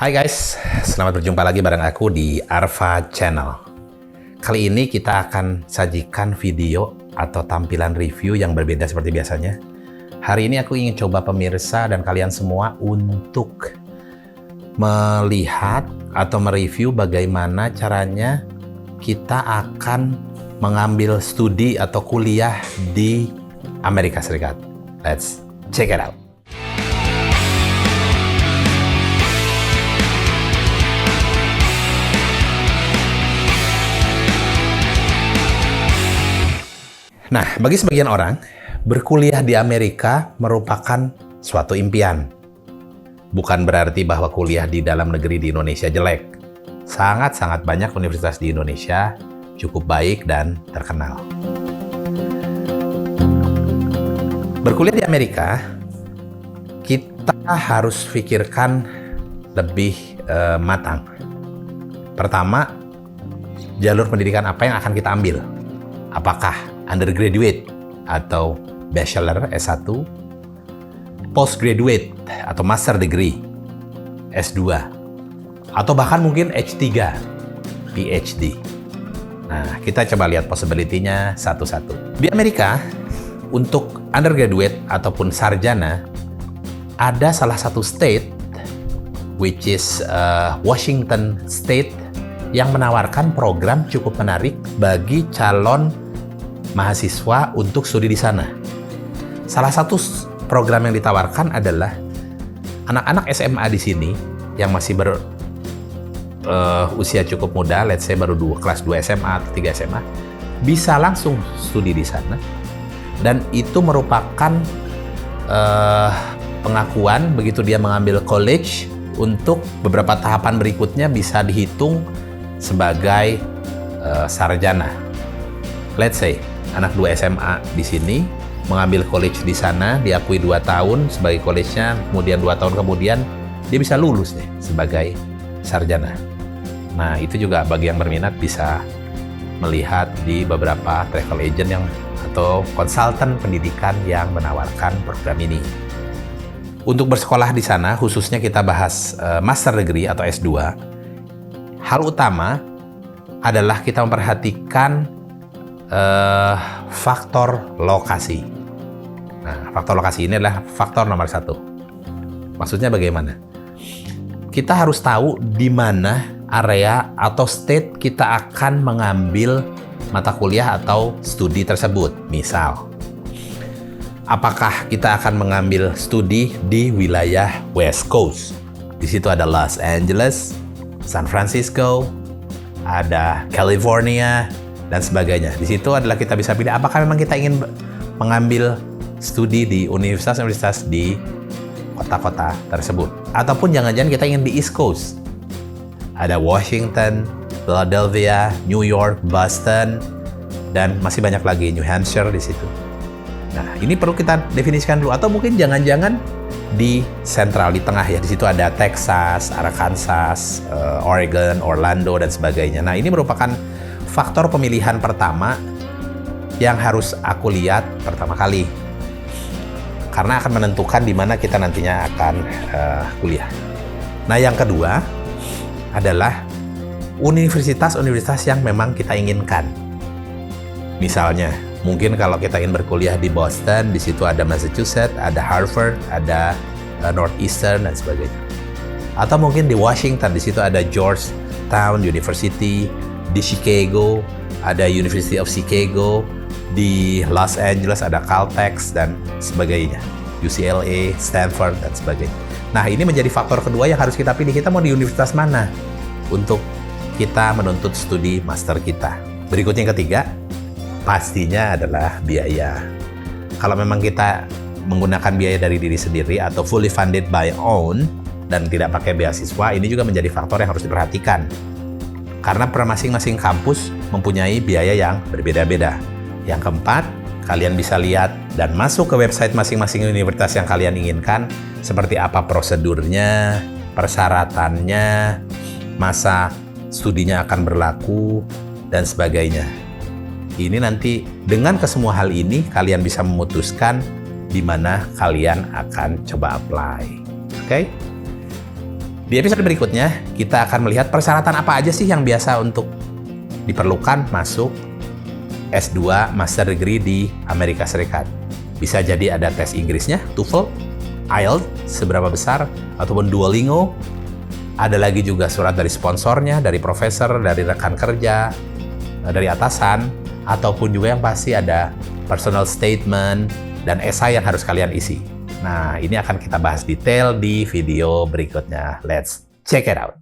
Hai guys, selamat berjumpa lagi bareng aku di Arfa Channel. Kali ini kita akan sajikan video atau tampilan review yang berbeda seperti biasanya. Hari ini aku ingin coba pemirsa dan kalian semua untuk melihat atau mereview bagaimana caranya kita akan mengambil studi atau kuliah di Amerika Serikat. Let's check it out. Nah, bagi sebagian orang, berkuliah di Amerika merupakan suatu impian. Bukan berarti bahwa kuliah di dalam negeri di Indonesia jelek. Sangat-sangat banyak universitas di Indonesia cukup baik dan terkenal. Berkuliah di Amerika, kita harus pikirkan lebih matang. Pertama, jalur pendidikan apa yang akan kita ambil? Apakah undergraduate atau bachelor S1, postgraduate atau master degree S2, atau bahkan mungkin H3, PhD. Nah, kita coba lihat possibility-nya satu-satu. Di Amerika, untuk undergraduate ataupun sarjana, ada salah satu state, which is Washington State, yang menawarkan program cukup menarik bagi calon mahasiswa untuk studi di sana. Salah satu program yang ditawarkan adalah anak-anak SMA di sini yang masih usia cukup muda, let's say baru kelas 2 SMA atau 3 SMA, bisa langsung studi di sana. Dan itu merupakan pengakuan begitu dia mengambil college, untuk beberapa tahapan berikutnya bisa dihitung sebagai sarjana. Let's say anak 2 SMA di sini mengambil college di sana, diakui 2 tahun sebagai college-nya, kemudian 2 tahun kemudian dia bisa lulus deh sebagai sarjana. Nah, itu juga bagi yang berminat bisa melihat di beberapa travel agent atau konsultan pendidikan yang menawarkan program ini. Untuk bersekolah di sana, khususnya kita bahas master degree atau S2, hal utama adalah kita memperhatikan faktor lokasi. Nah, faktor lokasi ini adalah faktor nomor 1. Maksudnya bagaimana? Kita harus tahu di mana area atau state kita akan mengambil mata kuliah atau studi tersebut. Misal, apakah kita akan mengambil studi di wilayah West Coast? Di situ ada Los Angeles, San Francisco, ada California, dan sebagainya. Di situ adalah kita bisa pilih apakah memang kita ingin mengambil studi di universitas-universitas di kota-kota tersebut. Ataupun jangan-jangan kita ingin di East Coast. Ada Washington, Philadelphia, New York, Boston, dan masih banyak lagi, New Hampshire di situ. Nah, ini perlu kita definisikan dulu. Atau mungkin jangan-jangan di sentral, di tengah ya. Di situ ada Texas, Arkansas, Oregon, Orlando, dan sebagainya. Nah, ini merupakan faktor pemilihan pertama yang harus aku lihat pertama kali, karena akan menentukan di mana kita nantinya akan kuliah. Nah, yang kedua adalah universitas-universitas yang memang kita inginkan. Misalnya, mungkin kalau kita ingin berkuliah di Boston, di situ ada Massachusetts, ada Harvard, ada Northeastern, dan sebagainya. Atau mungkin di Washington, di situ ada Georgetown University. Di Chicago ada University of Chicago, di Los Angeles ada Caltech dan sebagainya, UCLA, Stanford, dan sebagainya. Nah, ini menjadi faktor kedua yang harus kita pilih. Kita mau di universitas mana untuk kita menuntut studi master kita. Berikutnya yang ketiga, pastinya adalah biaya. Kalau memang kita menggunakan biaya dari diri sendiri atau fully funded by own dan tidak pakai beasiswa, ini juga menjadi faktor yang harus diperhatikan. Karena per masing-masing kampus mempunyai biaya yang berbeda-beda. Yang keempat, kalian bisa lihat dan masuk ke website masing-masing universitas yang kalian inginkan, seperti apa prosedurnya, persyaratannya, masa studinya akan berlaku, dan sebagainya. Ini nanti dengan kesemua hal ini, kalian bisa memutuskan di mana kalian akan coba apply. Oke? Di episode berikutnya, kita akan melihat persyaratan apa aja sih yang biasa untuk diperlukan masuk S2 Master Degree di Amerika Serikat. Bisa jadi ada tes Inggrisnya, TOEFL, IELTS seberapa besar, ataupun Duolingo. Ada lagi juga surat dari sponsornya, dari profesor, dari rekan kerja, dari atasan, ataupun juga yang pasti ada personal statement dan esai yang harus kalian isi. Nah, ini akan kita bahas detail di video berikutnya. Let's check it out.